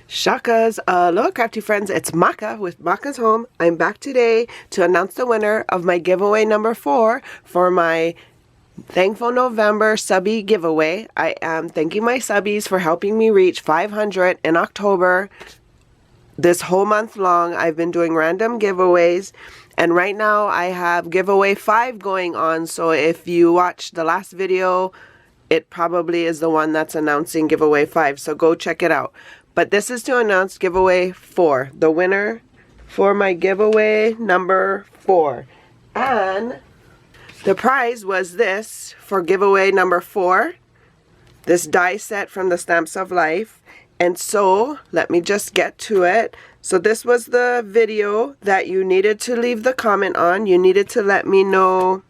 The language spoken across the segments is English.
Shakas, aloha crafty friends, it's Maka with Makaz Home. I'm back today to announce the winner of my giveaway number 4 for my Thankful November Subbie giveaway. I am thanking my subbies for helping me reach 500 in October. This whole month long I've been doing random giveaways, and right now I have giveaway 5 going on, so if you watched the last video, it probably is the one that's announcing giveaway 5, so go check it out. But this is to announce giveaway 4, the winner for my giveaway number 4. And the prize was this for giveaway number 4, this die set from the Stamps of Life. And so let me just get to it. So this was the video that you needed to leave the comment on. You needed to let me know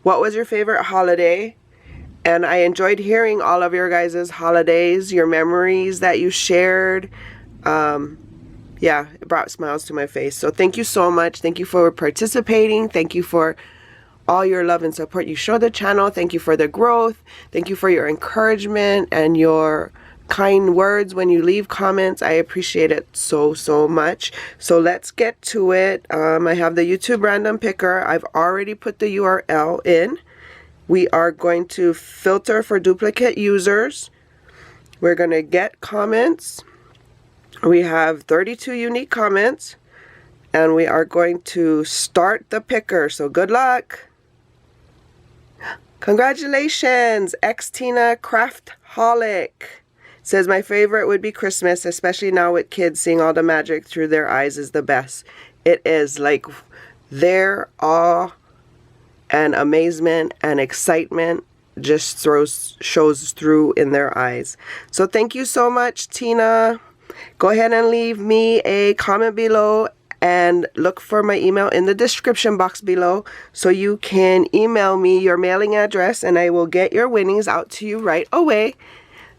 what was your favorite holiday. And I enjoyed hearing all of your guys' holidays, your memories that you shared. Yeah, it brought smiles to my face. So thank you so much. Thank you for participating. Thank you for all your love and support you show the channel. Thank you for the growth. Thank you for your encouragement and your kind words when you leave comments. I appreciate it so much. So let's get to it. I have the YouTube random picker. I've already put the URL in. We are going to filter for duplicate users. We're going to get comments. We have 32 unique comments, and we are going to start the picker. So good luck. Congratulations, Tina Craftholic. Says my favorite would be Christmas, especially now with kids, seeing all the magic through their eyes is the best. It is, like, their awe and amazement and excitement just shows through in their eyes. So thank you so much, Tina. Go ahead and leave me a comment below and look for my email in the description box below so you can email me your mailing address and I will get your winnings out to you right away.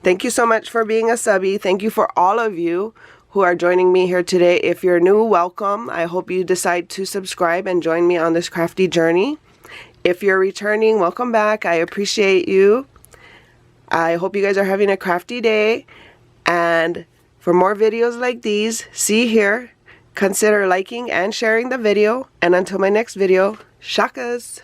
Thank you so much for being a subbie. Thank you for all of you who are joining me here today. If you're new, welcome. I hope you decide to subscribe and join me on this crafty journey. If you're returning, welcome back. I appreciate you. I hope you guys are having a crafty day. And for more videos like these, see here, consider liking and sharing the video. And until my next video, shakas.